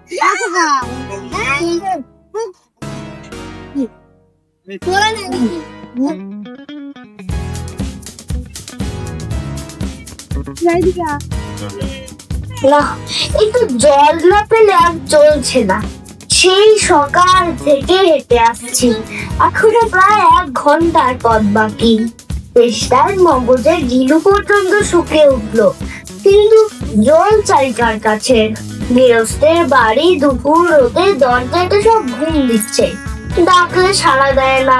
না, একটু জল না পেলে আর চলছে না। সেই সকাল থেকে হেঁটে আসছি, এখনো প্রায় 1 ঘন্টার পথ বাকি। তেষ্টার মগজে গিলু পর্যন্ত শুকে উঠলো, কিন্তু জল চাই কার কাছে? গৃহস্থের বাড়ি, দুপুর রোদে দরজাটা সব ঘুম দিচ্ছে, ডাকলে সাড়া দেয় না।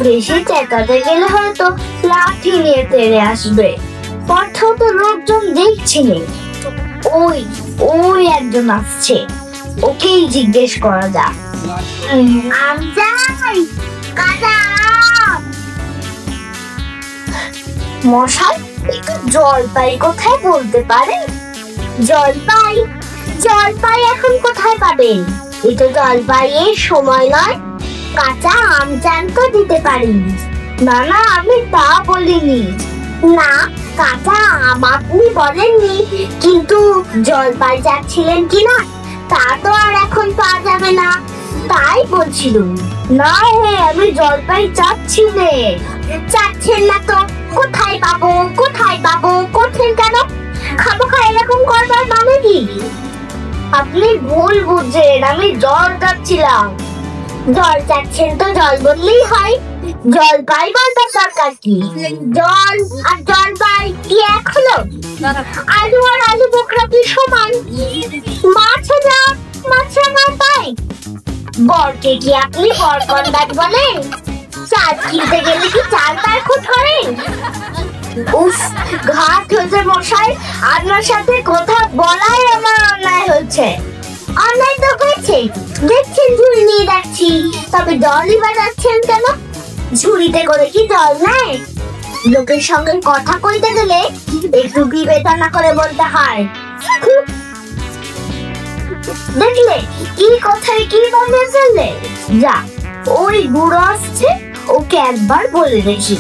বেশি চেঁচাতে গেলে হয়তো লাঠি নিয়ে তেড়ে আসবে। কোথাও তো লোকজন দেখছি নে। ওই ওই একজন আসছে, ওকেই জিজ্ঞেস করা যাক। মশাই, একটু জলপাই কোথায় বলতে পারেন? জলপাই? জলপাই এখন কোথায় পাবেন? এটা জলপাইয়ের সময় নয়। কাঁচা আম চান তো দিতে পারি। না না, আমি তা বলিনি। না, কাঁচা আম আপনি বলেননি, কিন্তু জলপাই চাচ্ছিলেন কিনা তা তো আর এখন পাওয়া যাবে না, তাই বলছিলাম। না হে, আমি জলপাই চাচ্ছি নে। চাচ্ছেন না তো কোথায় পাবো? কোথায় পাবো করছেন কেন? খাবো খা এরকম করবার মানে কি? আপনি ভুল বুঝছেন, আমি জল চাচ্ছিলাম। জল চাচ্ছেন তো জল বললেই হয়, জলপাই বলবার দরকার কি? জল আর জলপাই কি এক হলো? আলু আর আলু বোখরা কি সমান? মাছ যা মাছ আমার পাই। বরকে কি আপনি বরকন্দাজ বলেন? চাল কিনতে গেলে কি চাল তার খুঁত করেন? উফ, ঘাট হয়েছে মশাই, আপনার সাথে কথা বলাই আমার অন্যায় হচ্ছে। অন্যায় তো হয়েছে, দেখছেন ঝুড়ি নিয়ে যাচ্ছি, তবে জলই বাজাচ্ছেন কেন? ঝুড়িতে করে কি জল নেয়? লোকের সঙ্গে কথা কইতে গেলে একটু বিবেচনা করে বলতে হয়। দেখলে কি কথায় কি বলতে চললে? যা, ওই বুড়ো আসছে, ওকে একবার বলে দেখি।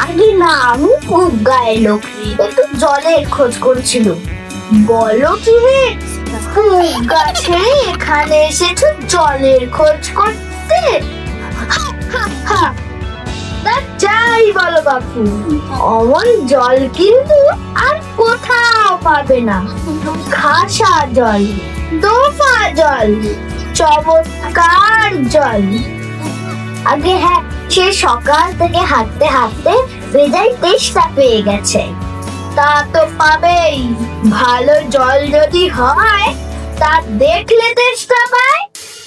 আগে না, আমি খুব গায়ে লোক, একটু জলের খোঁজ করছিল। বলো কি রে, গাছে এখানে এসেছো জলের খোঁজ করতে? যাই বলো বাপু, অমন জল কিন্তু আর কোথাও পাবে না। খাসা জল, দোফা জল, চমৎকার জল। আগে হ্যাঁ, সে সকাল থেকে হাঁটতে হাঁটতে বেজায় তেষ্টা পেয়ে গেছে। তা তো পাবেই, ভালো জল যদি হয় তা দেখলে তেষ্টা পায়,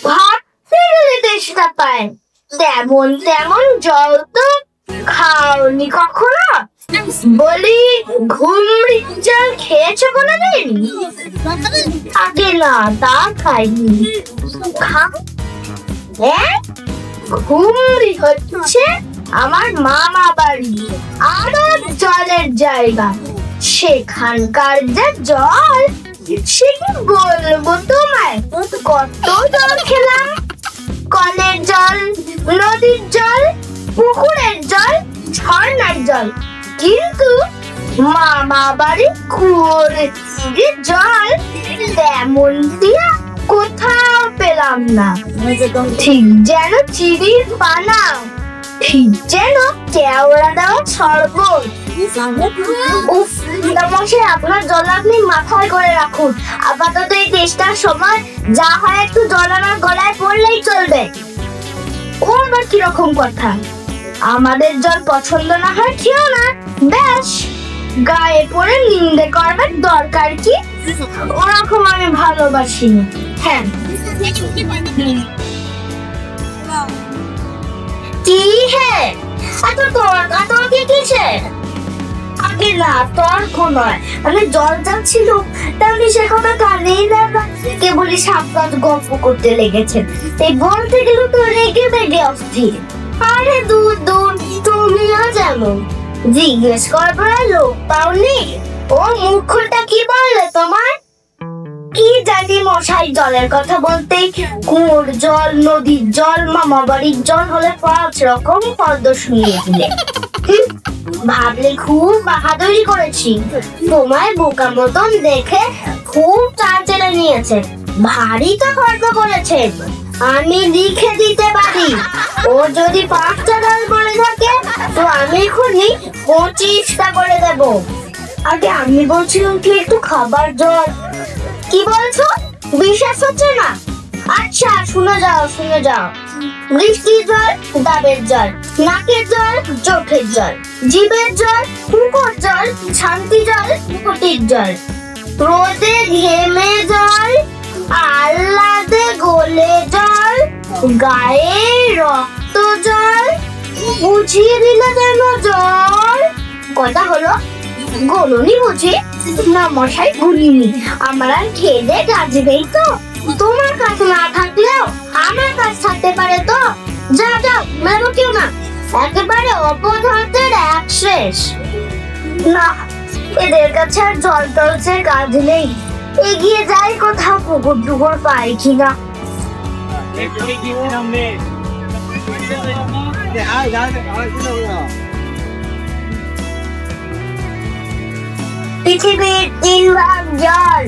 ভাবতে গেলে তেষ্টা পায়। তেমন তেমন জল তো খাওনি কখনো? বলি, ঘুমড়ি জল খেয়েছো কোনোদিন? আগে না, তা খাইনি। ঘুমড়ি হচ্ছে আমার মামা বাড়ি, আরব জলের জায়গা। সেখানকার যে জল, সে কি বলবো তোমায়? কত জল খেলাম, কলের জল, নদীর জল, পুকুরের জল, ঝর্ণার জল, কিন্তু মামা বাড়ি কুয়োর জল তেমন দিয়া কোথাও পেলাম না। ঠিক যেন চিড়ির পানা, ঠিক যেন কেওড়া দেওয়া শরবত। উফ, আপনার জল আপনি মাথায় করে রাখুন। আপাতত এই তেষ্টার সময় যা হয় একটু জল আমার গলায় পড়লেই চলবে। ও আবার কিরকম কথা? আমাদের জল পছন্দ না হয় খেও না, বেশ। গায়ে পড়ে নিন্দে করবার দরকার কি? ওরকম আমি ভালোবাসি না। হ্যাঁ, কি হে এত তর্কাতর্কি কিসে? আগে না, তর্ক নয়, আমি জল যাচ্ছিল, তেমনি সে কথা কানেই না, কেবলই সাবধান গল্প করতে লেগেছেন। এই বলতে গেল তো রেগে বেগে অস্থির। আরে দূর দূর, তুমিও যেমন জিজ্ঞেস করবার লোক পাওনি? ও মুখটা কি বললে তোমার? কি জানি মশাই জলের কথা বলতেই কুয়োর জল, নদীর জল, মামা বাড়ির জল হলে 5 রকম পদ্ম শুনিয়ে দিলে। ভাবলে খুব বাহাদুরি করেছি। তোমায় বোকা মতন দেখে খুব চাল চেলে নিয়েছে। ভারী তো গর্ব করেছে। আমি লিখে দিতে পারি, ও যদি 5টা জল বলে থাকে তো আমি এখনই 25টা করে দেব। আগে আমি বলছিলাম কি একটু খাবার জল। কি বলছো? বিশ্বাস হচ্ছে না? আচ্ছা শুনে যাও। বৃষ্টির জল, ডাবের জল, নাকের জল, চোখের জল, জিভের জল, মুখের জল, শান্তি জল, ফুটির জল, রোদে ঘেমে জল, আহ্লাদে গলে জল, গায়ে রক্ত জল, বুঝিয়ে দিলে যেন জল। কথা হলো? গোলনি বুঝি? না মশাই গুলিনি। আমার আর খেয়ে কাজবেই তো। তোমার কাছে না থাকলেও আমার কাছে থাকতে পারে তো। যাও মেরো কেউ না। একেবারে অপদার্থের এক শেষ। না, এদের কাছে আর জল টলছে কাজ নেই। এগিয়ে যাই কোথাও পুকুর টুকুর পাই কিনা। পৃথিবীর 3 ভাগ জল,